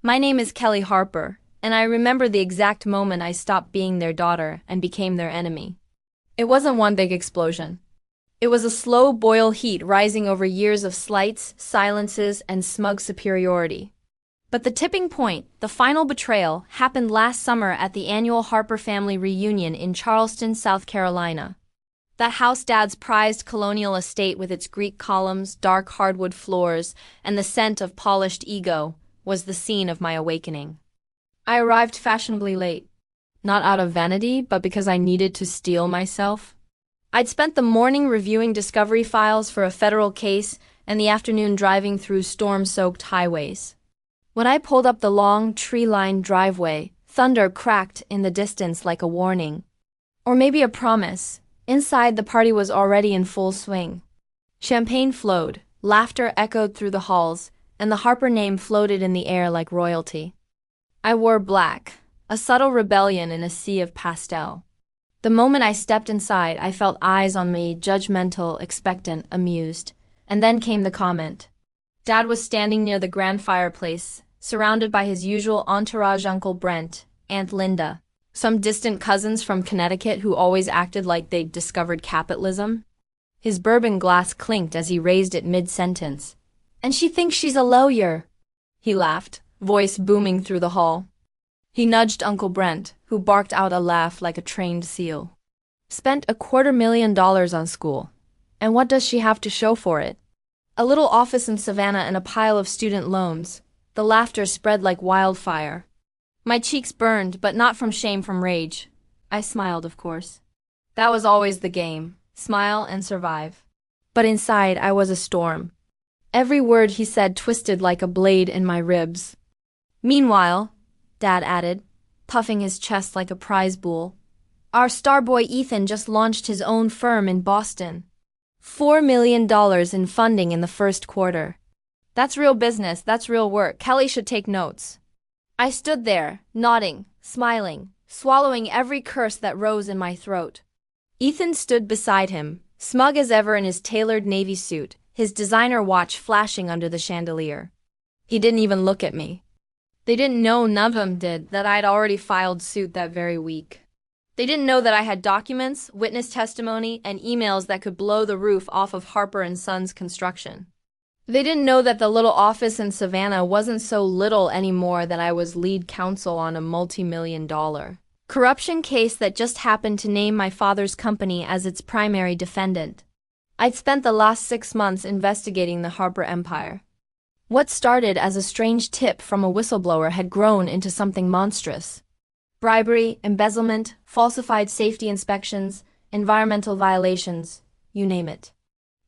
My name is Kelly Harper, and I remember the exact moment I stopped being their daughter and became their enemy. It wasn't one big explosion. It was a slow boil heat rising over years of slights, silences, and smug superiority. But the tipping point, the final betrayal, happened last summer at the annual Harper family reunion in Charleston, South Carolina. That house Dad's prized colonial estate with its Greek columns, dark hardwood floors, and the scent of polished ego was the scene of my awakening. I arrived fashionably late. Not out of vanity, but because I needed to steel myself. I'd spent the morning reviewing discovery files for a federal case and the afternoon driving through storm-soaked highways. When I pulled up the long, tree-lined driveway, thunder cracked in the distance like a warning. Or maybe a promise. Inside, the party was already in full swing. Champagne flowed, laughter echoed through the halls, and the Harper name floated in the air like royalty. I wore black, a subtle rebellion in a sea of pastel. The moment I stepped inside, I felt eyes on me, judgmental, expectant, amused. And then came the comment. Dad was standing near the grand fireplace, surrounded by his usual entourage: Uncle Brent, Aunt Linda, some distant cousins from Connecticut who always acted like they'd discovered capitalism. His bourbon glass clinked as he raised it mid-sentence. "And she thinks she's a lawyer," he laughed, voice booming through the hall. He nudged Uncle Brent, who barked out a laugh like a trained seal. "Spent $250,000 on school. And what does she have to show for it? A little office in Savannah and a pile of student loans." The laughter spread like wildfire. My cheeks burned, but not from shame, from rage. I smiled, of course. That was always the game, smile and survive. But inside, I was a storm. Every word he said twisted like a blade in my ribs. "Meanwhile," Dad added, puffing his chest like a prize bull, "our star boy Ethan just launched his own firm in Boston. $4 million in funding in the first quarter. That's real business, that's real work. Kelly should take notes." I stood there, nodding, smiling, swallowing every curse that rose in my throat. Ethan stood beside him, smug as ever in his tailored navy suit, his designer watch flashing under the chandelier. He didn't even look at me. They didn't know, none of them did, that I'd already filed suit that very week. They didn't know that I had documents, witness testimony, and emails that could blow the roof off of Harper & Sons construction. They didn't know that the little office in Savannah wasn't so little anymore that I was lead counsel on a multi-million-dollar corruption case that just happened to name my father's company as its primary defendant. I'd spent the last 6 months investigating the Harper empire. What started as a strange tip from a whistleblower had grown into something monstrous. Bribery, embezzlement, falsified safety inspections, environmental violations, you name it.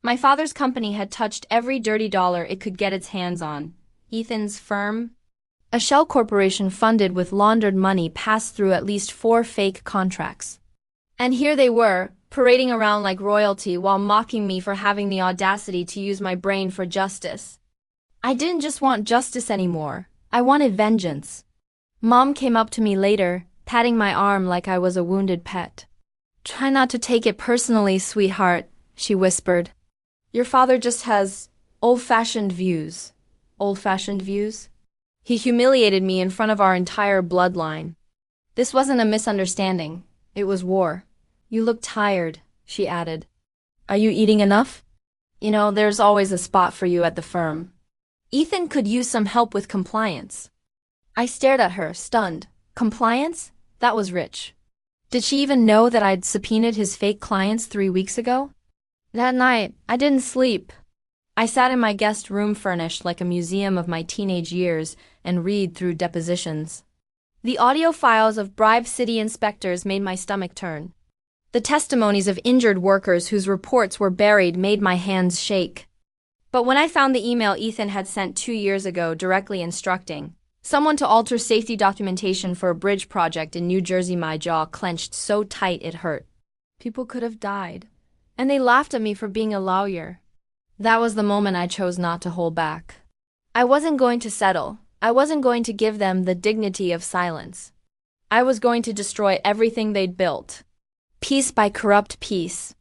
My father's company had touched every dirty dollar it could get its hands on. Ethan's firm, a shell corporation funded with laundered money, passed through at least 4 fake contracts. And here they were, parading around like royalty while mocking me for having the audacity to use my brain for justice. I didn't just want justice anymore. I wanted vengeance. Mom came up to me later, patting my arm like I was a wounded pet. "Try not to take it personally, sweetheart," she whispered. "Your father just has old-fashioned views." Old-fashioned views? He humiliated me in front of our entire bloodline. This wasn't a misunderstanding. It was war. "You look tired," she added. "Are you eating enough? You know, there's always a spot for you at the firm. Ethan could use some help with compliance." I stared at her, stunned. Compliance? That was rich. Did she even know that I'd subpoenaed his fake clients 3 weeks ago? That night, I didn't sleep. I sat in my guest room furnished like a museum of my teenage years and read through depositions. The audio files of bribed city inspectors made my stomach turn. The testimonies of injured workers whose reports were buried made my hands shake. But when I found the email Ethan had sent 2 years ago directly instructing someone to alter safety documentation for a bridge project in New Jersey, my jaw clenched so tight it hurt. People could have died. And they laughed at me for being a lawyer. That was the moment I chose not to hold back. I wasn't going to settle. I wasn't going to give them the dignity of silence. I was going to destroy everything they'd built. Piece by corrupt piece.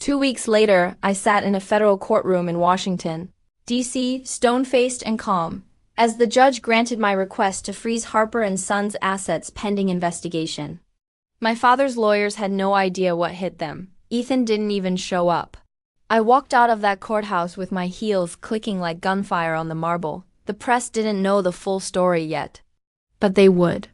2 weeks later, I sat in a federal courtroom in Washington, D.C., stone-faced and calm, as the judge granted my request to freeze Harper and Sons' assets pending investigation. My father's lawyers had no idea what hit them. Ethan didn't even show up. I walked out of that courthouse with my heels clicking like gunfire on the marble. The press didn't know the full story yet. But they would.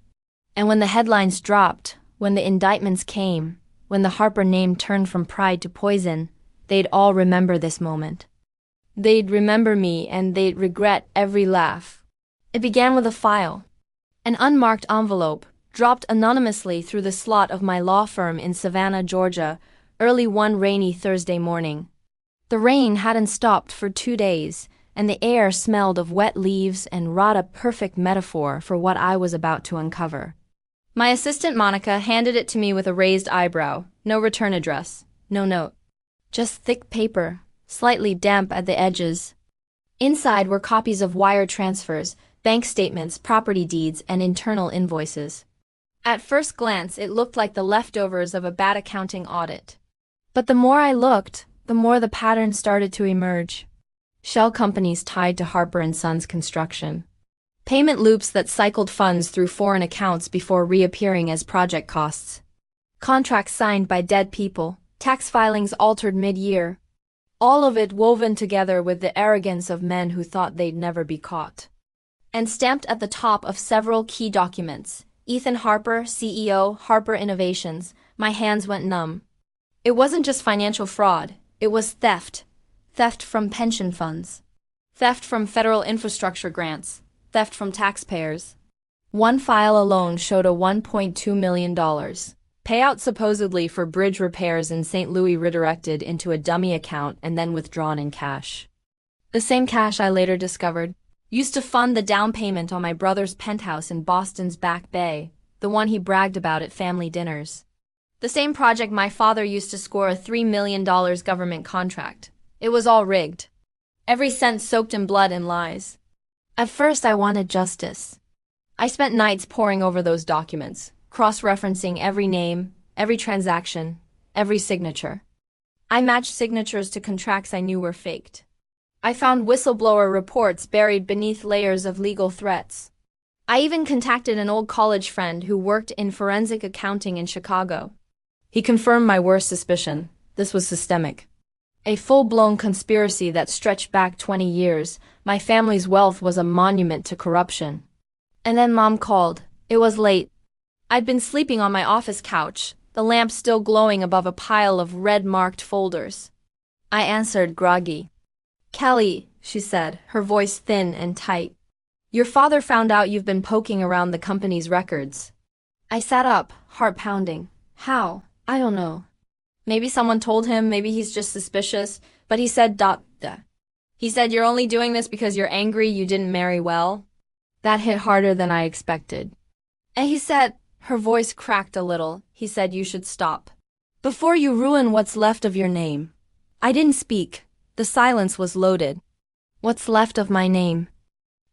And when the headlines dropped, when the indictments came, when the Harper name turned from pride to poison, they'd all remember this moment. They'd remember me and they'd regret every laugh. It began with a file. An unmarked envelope, dropped anonymously through the slot of my law firm in Savannah, Georgia, early one rainy Thursday morning. The rain hadn't stopped for 2 days, and the air smelled of wet leaves and rot, a perfect metaphor for what I was about to uncover. My assistant Monica handed it to me with a raised eyebrow. No return address, no note. Just thick paper, slightly damp at the edges. Inside were copies of wire transfers, bank statements, property deeds, and internal invoices. At first glance, it looked like the leftovers of a bad accounting audit. But the more I looked, the more the pattern started to emerge. Shell companies tied to Harper and Sons construction. Payment loops that cycled funds through foreign accounts before reappearing as project costs. Contracts signed by dead people, tax filings altered mid-year. All of it woven together with the arrogance of men who thought they'd never be caught. And stamped at the top of several key documents, Ethan Harper, CEO, Harper Innovations. My hands went numb. It wasn't just financial fraud, it was theft. Theft from pension funds. Theft from federal infrastructure grants. Theft from taxpayers. One file alone showed a $1.2 million payout supposedly for bridge repairs in St. Louis redirected into a dummy account and then withdrawn in cash. The same cash, I later discovered, used to fund the down payment on my brother's penthouse in Boston's Back Bay, the one he bragged about at family dinners. The same project my father used to score a $3 million government contract. It was all rigged. Every cent soaked in blood and lies. At first I wanted justice. I spent nights poring over those documents, cross-referencing every name, every transaction, every signature. I matched signatures to contracts I knew were faked. I found whistleblower reports buried beneath layers of legal threats. I even contacted an old college friend who worked in forensic accounting in Chicago. He confirmed my worst suspicion. This was systemic. A full-blown conspiracy that stretched back 20 years. My family's wealth was a monument to corruption. And then Mom called. It was late. I'd been sleeping on my office couch, the lamp still glowing above a pile of red-marked folders. I answered, groggy. "Kelly," she said, her voice thin and tight. "Your father found out you've been poking around the company's records." I sat up, heart pounding. How? I don't know. Maybe someone told him, maybe he's just suspicious, but he said He said, "You're only doing this because you're angry you didn't marry well." That hit harder than I expected. And he said, her voice cracked a little, he said, "You should stop. Before you ruin what's left of your name." I didn't speak. The silence was loaded. What's left of my name?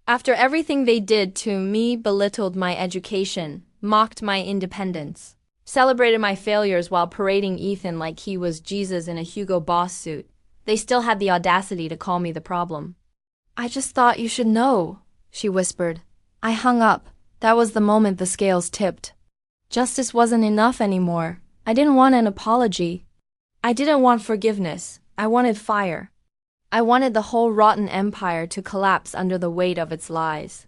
After everything they did to me, belittled my education, mocked my independence, celebrated my failures while parading Ethan like he was Jesus in a Hugo Boss suit, they still had the audacity to call me the problem. "I just thought you should know," she whispered. I hung up. That was the moment the scales tipped. Justice wasn't enough anymore. I didn't want an apology. I didn't want forgiveness. I wanted fire. I wanted the whole rotten empire to collapse under the weight of its lies.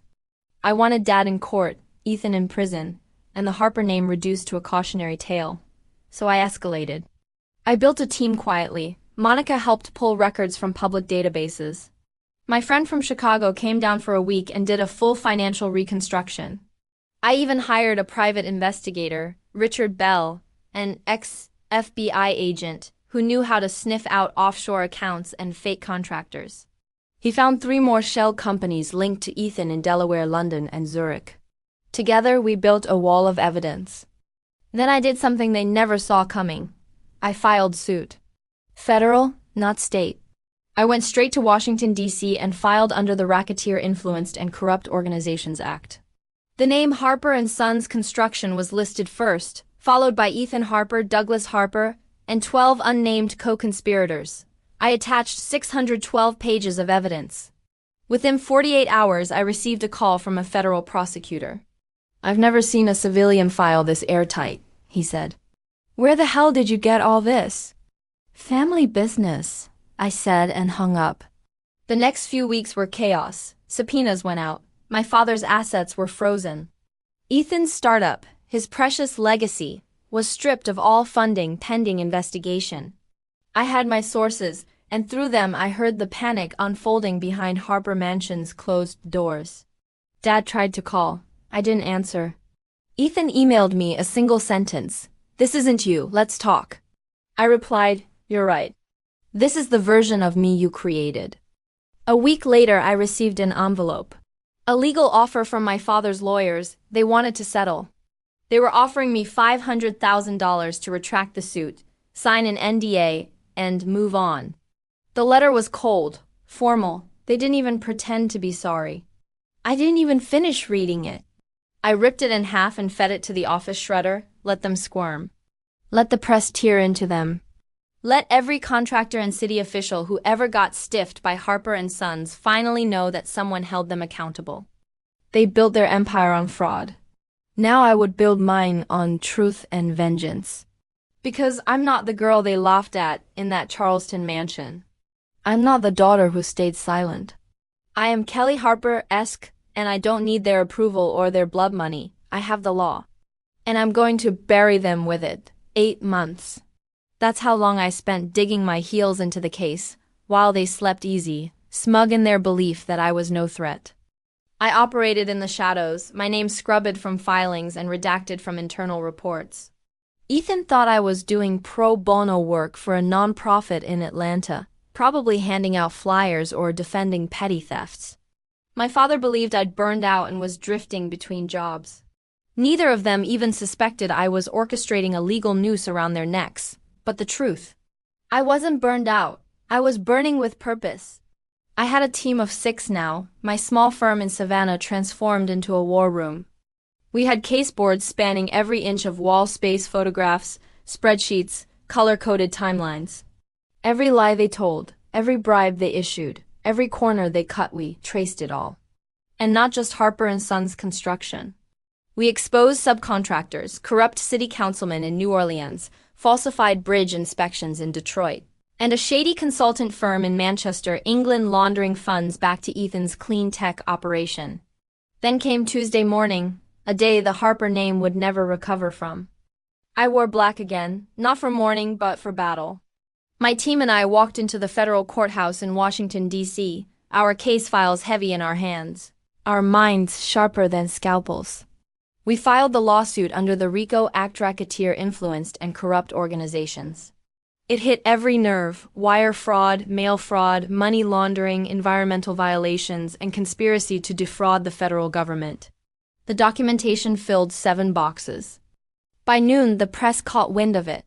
I wanted Dad in court, Ethan in prison, and the Harper name reduced to a cautionary tale. So I escalated. I built a team quietly. Monica helped pull records from public databases. My friend from Chicago came down for a week and did a full financial reconstruction. I even hired a private investigator, Richard Bell, an ex-FBI agent, who knew how to sniff out offshore accounts and fake contractors. He found 3 more shell companies linked to Ethan in Delaware, London, and Zurich. Together, we built a wall of evidence. Then I did something they never saw coming. I filed suit. Federal, not state. I went straight to Washington, D.C. and filed under the Racketeer Influenced and Corrupt Organizations Act. The name Harper and Sons Construction was listed first, followed by Ethan Harper, Douglas Harper, and 12 unnamed co-conspirators. I attached 612 pages of evidence. Within 48 hours, I received a call from a federal prosecutor. "I've never seen a civilian file this airtight," he said. "Where the hell did you get all this?" "Family business," I said and hung up. The next few weeks were chaos. Subpoenas went out. My father's assets were frozen. Ethan's startup, his precious legacy, was stripped of all funding pending investigation. I had my sources, and through them I heard the panic unfolding behind Harper Mansion's closed doors. Dad tried to call. I didn't answer. Ethan emailed me a single sentence. "This isn't you, let's talk." I replied, "You're right. This is the version of me you created." A week later, I received an envelope. A legal offer from my father's lawyers. They wanted to settle. They were offering me $500,000 to retract the suit, sign an NDA, and move on. The letter was cold, formal. They didn't even pretend to be sorry. I didn't even finish reading it. I ripped it in half and fed it to the office shredder. Let them squirm. Let the press tear into them. Let every contractor and city official who ever got stiffed by Harper and Sons finally know that someone held them accountable. They built their empire on fraud. Now I would build mine on truth and vengeance. Because I'm not the girl they laughed at in that Charleston mansion. I'm not the daughter who stayed silent. I am Kelly Harper-esque, and I don't need their approval or their blood money. I have the law. And I'm going to bury them with it. 8 months. That's how long I spent digging my heels into the case, while they slept easy, smug in their belief that I was no threat. I operated in the shadows, my name scrubbed from filings and redacted from internal reports. Ethan thought I was doing pro bono work for a nonprofit in Atlanta, probably handing out flyers or defending petty thefts. My father believed I'd burned out and was drifting between jobs. Neither of them even suspected I was orchestrating a legal noose around their necks. But the truth, I wasn't burned out. I was burning with purpose. I had a team of 6 now, my small firm in Savannah transformed into a war room. We had case boards spanning every inch of wall space, photographs, spreadsheets, color-coded timelines. Every lie they told, every bribe they issued, every corner they cut, we traced it all. And not just Harper and Sons construction. We exposed subcontractors, corrupt city councilmen in New Orleans, falsified bridge inspections in Detroit, and a shady consultant firm in Manchester, England laundering funds back to Ethan's clean tech operation. Then came Tuesday morning, a day the Harper name would never recover from. I wore black again, not for mourning but for battle. My team and I walked into the federal courthouse in Washington, D.C., our case files heavy in our hands, our minds sharper than scalpels. We filed the lawsuit under the RICO Act, racketeer-influenced and corrupt organizations. It hit every nerve: wire fraud, mail fraud, money laundering, environmental violations, and conspiracy to defraud the federal government. The documentation filled 7 boxes. By noon, the press caught wind of it.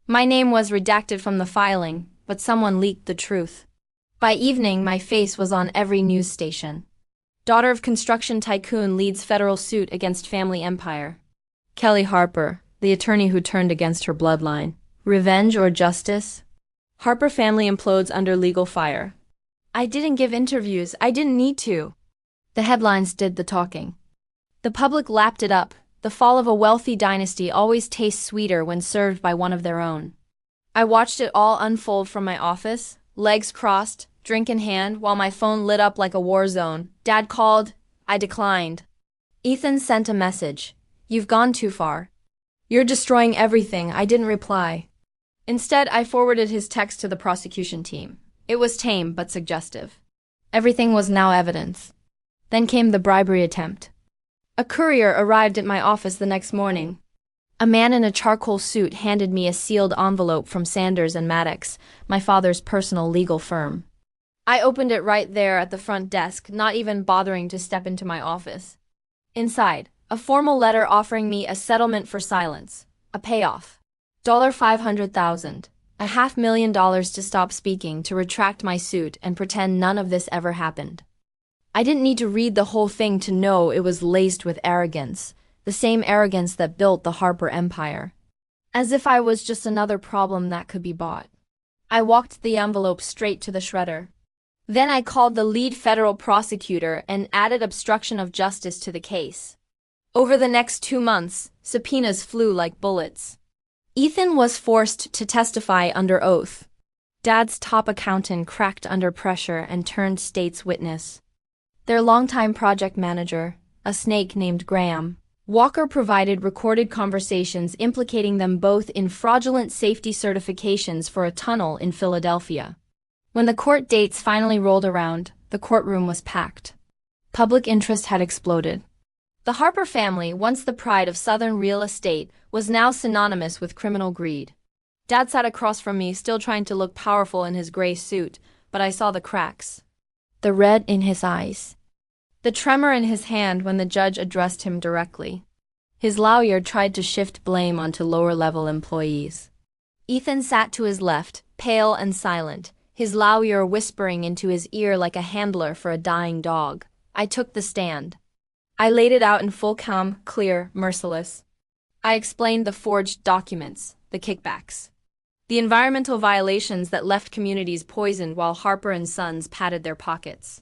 My name was redacted from the filing, but someone leaked the truth. By evening, my face was on every news station. Daughter of construction tycoon leads federal suit against family empire. Kelly Harper, the attorney who turned against her bloodline. Revenge or justice? Harper family implodes under legal fire. I didn't give interviews. I didn't need to. The headlines did the talking. The public lapped it up. The fall of a wealthy dynasty always tastes sweeter when served by one of their own. I watched it all unfold from my office, legs crossed, drink in hand, while my phone lit up like a war zone. Dad called. I declined. Ethan sent a message. You've gone too far. You're destroying everything. I didn't reply. Instead, I forwarded his text to the prosecution team. It was tame but suggestive. Everything was now evidence. Then came the bribery attempt. A courier arrived at my office the next morning. A man in a charcoal suit handed me a sealed envelope from Sanders and Maddox, my father's personal legal firm. I opened it right there at the front desk, not even bothering to step into my office. Inside, a formal letter offering me a settlement for silence, a payoff. $500,000, a $500,000 to stop speaking, to retract my suit and pretend none of this ever happened. I didn't need to read the whole thing to know it was laced with arrogance, the same arrogance that built the Harper empire. As if I was just another problem that could be bought. I walked the envelope straight to the shredder. Then I called the lead federal prosecutor and added obstruction of justice to the case. Over the next 2 months, subpoenas flew like bullets. Ethan was forced to testify under oath. Dad's top accountant cracked under pressure and turned state's witness. Their longtime project manager, a snake named Graham Walker, provided recorded conversations implicating them both in fraudulent safety certifications for a tunnel in Philadelphia. When the court dates finally rolled around, the courtroom was packed. Public interest had exploded. The Harper family, once the pride of Southern real estate, was now synonymous with criminal greed. Dad sat across from me, still trying to look powerful in his gray suit, but I saw the cracks. The red in his eyes. The tremor in his hand when the judge addressed him directly. His lawyer tried to shift blame onto lower-level employees. Ethan sat to his left, pale and silent, his lawyer whispering into his ear like a handler for a dying dog. I took the stand. I laid it out in full, calm, clear, merciless. I explained the forged documents, the kickbacks, the environmental violations that left communities poisoned while Harper and Sons padded their pockets.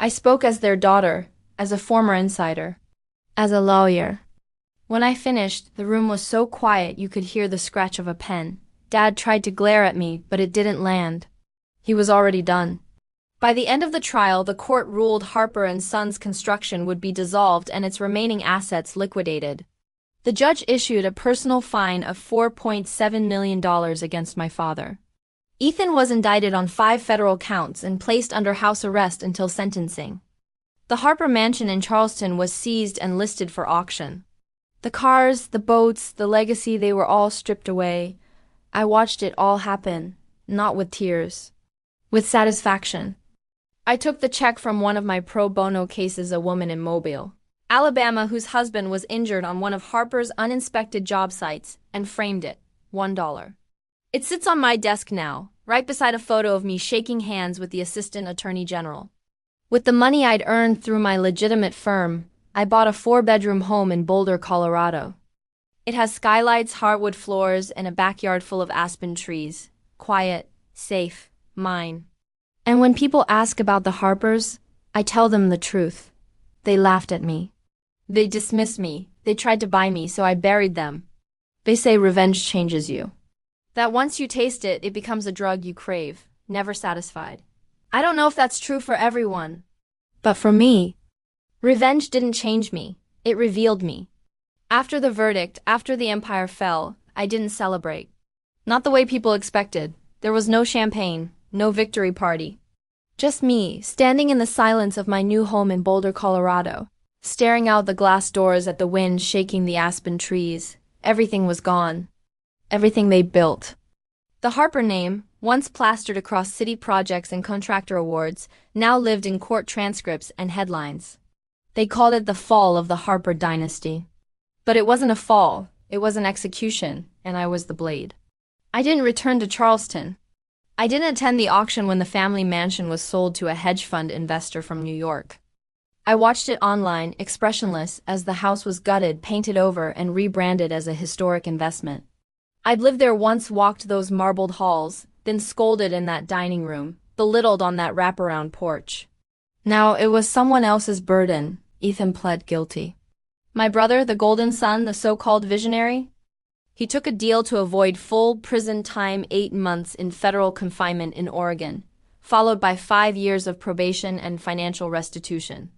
I spoke as their daughter, as a former insider, as a lawyer. When I finished, the room was so quiet you could hear the scratch of a pen. Dad tried to glare at me, but it didn't land. He was already done. By the end of the trial, the court ruled Harper and Sons construction would be dissolved and its remaining assets liquidated. The judge issued a personal fine of $4.7 million against my father. Ethan was indicted on 5 federal counts and placed under house arrest until sentencing. The Harper mansion in Charleston was seized and listed for auction. The cars, the boats, the legacy, they were all stripped away. I watched it all happen, not with tears, with satisfaction. I took the check from one of my pro bono cases, a woman in Mobile, Alabama, whose husband was injured on one of Harper's uninspected job sites, and framed it, $1. It sits on my desk now, right beside a photo of me shaking hands with the Assistant Attorney General. With the money I'd earned through my legitimate firm, I bought a 4-bedroom home in Boulder, Colorado. It has skylights, hardwood floors, and a backyard full of aspen trees. Quiet, safe, mine. And when people ask about the Harpers, I tell them the truth. They laughed at me. They dismissed me. They tried to buy me, so I buried them. They say revenge changes you. That once you taste it, it becomes a drug you crave, never satisfied. I don't know if that's true for everyone. But for me, revenge didn't change me. It revealed me. After the verdict, after the empire fell, I didn't celebrate. Not the way people expected. There was no champagne, no victory party. Just me, standing in the silence of my new home in Boulder, Colorado, staring out the glass doors at the wind shaking the aspen trees. Everything was gone. Everything they built. The Harper name, once plastered across city projects and contractor awards, now lived in court transcripts and headlines. They called it the fall of the Harper dynasty. But it wasn't a fall, it was an execution, and I was the blade. I didn't return to Charleston. I didn't attend the auction when the family mansion was sold to a hedge fund investor from New York. I watched it online, expressionless, as the house was gutted, painted over, and rebranded as a historic investment. I'd lived there once, walked those marbled halls, been scolded in that dining room, belittled on that wraparound porch. Now it was someone else's burden. Ethan pled guilty. My brother, the golden son, the so-called visionary? He took a deal to avoid full prison time, 8 months in federal confinement in Oregon, followed by 5 years of probation and financial restitution.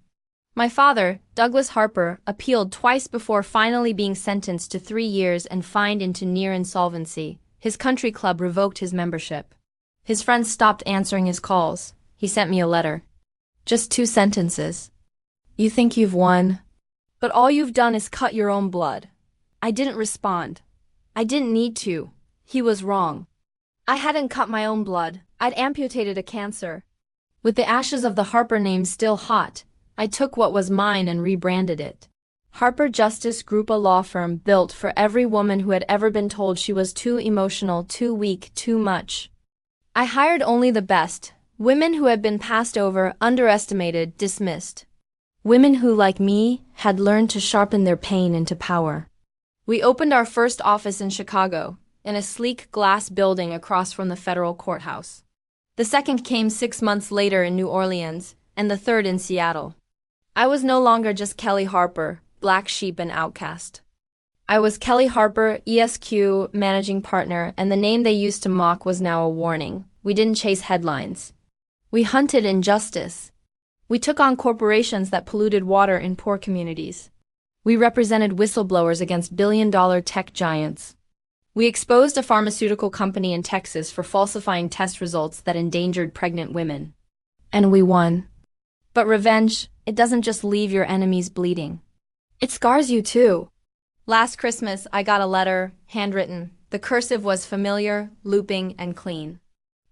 My father, Douglas Harper, appealed twice before finally being sentenced to 3 years and fined into near insolvency. His country club revoked his membership. His friends stopped answering his calls. He sent me a letter. Just 2 sentences. You think you've won? But all you've done is cut your own blood. I didn't respond. I didn't need to. He was wrong. I hadn't cut my own blood. I'd amputated a cancer. With the ashes of the Harper name still hot, I took what was mine and rebranded it. Harper Justice Group, a law firm built for every woman who had ever been told she was too emotional, too weak, too much. I hired only the best, women who had been passed over, underestimated, dismissed. Women who, like me, had learned to sharpen their pain into power. We opened our first office in Chicago, in a sleek glass building across from the federal courthouse. The second came 6 months later in New Orleans, and the third in Seattle. I was no longer just Kelly Harper, black sheep and outcast. I was Kelly Harper, ESQ managing partner, and the name they used to mock was now a warning. We didn't chase headlines. We hunted injustice. We took on corporations that polluted water in poor communities. We represented whistleblowers against billion-dollar tech giants. We exposed a pharmaceutical company in Texas for falsifying test results that endangered pregnant women. And we won. But revenge, it doesn't just leave your enemies bleeding. It scars you too. Last Christmas, I got a letter, handwritten. The cursive was familiar, looping, and clean.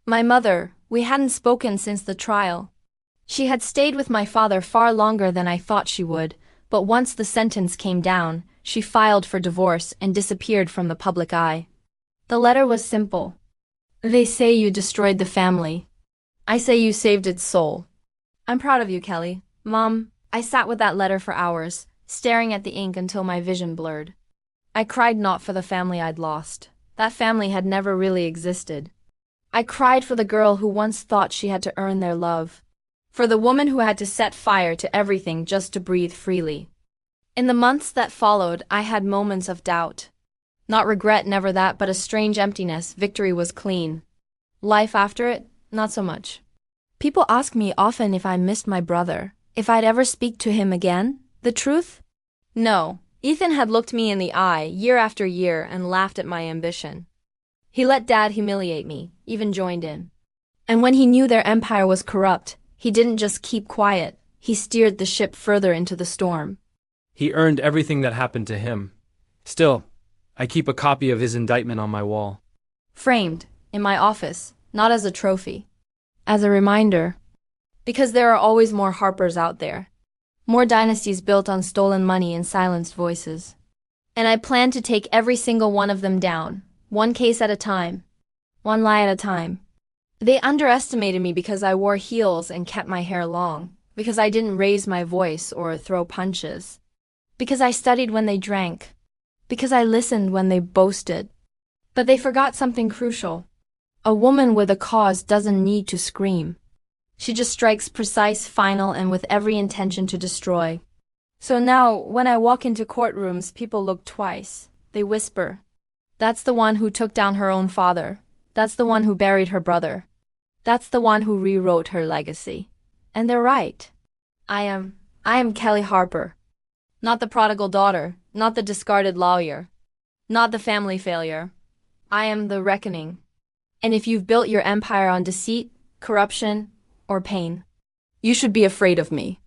My mother, we hadn't spoken since the trial. She had stayed with my father far longer than I thought she would, but once the sentence came down, she filed for divorce and disappeared from the public eye. The letter was simple. They say you destroyed the family. I say you saved its soul. I'm proud of you, Kelly. Mom, I sat with that letter for hours, staring at the ink until my vision blurred. I cried not for the family I'd lost. That family had never really existed. I cried for the girl who once thought she had to earn their love. For the woman who had to set fire to everything just to breathe freely. In the months that followed, I had moments of doubt. Not regret, never that, but a strange emptiness. Victory was clean. Life after it, not so much. People ask me often if I missed my brother, if I'd ever speak to him again. The truth? No. Ethan had looked me in the eye year after year and laughed at my ambition. He let Dad humiliate me, even joined in. And when he knew their empire was corrupt, he didn't just keep quiet, he steered the ship further into the storm. He earned everything that happened to him. Still, I keep a copy of his indictment on my wall. Framed, in my office, not as a trophy. As a reminder. Because there are always more Harpers out there. More dynasties built on stolen money and silenced voices. And I plan to take every single one of them down, one case at a time. One lie at a time. They underestimated me because I wore heels and kept my hair long, because I didn't raise my voice or throw punches. Because I studied when they drank. Because I listened when they boasted. But they forgot something crucial. A woman with a cause doesn't need to scream. She just strikes precise, final, and with every intention to destroy. So now, when I walk into courtrooms, people look twice. They whisper. That's the one who took down her own father. That's the one who buried her brother. That's the one who rewrote her legacy. And they're right. I am Kelly Harper. Not the prodigal daughter, not the discarded lawyer, not the family failure. I am the reckoning. And if you've built your empire on deceit, corruption, or pain, you should be afraid of me.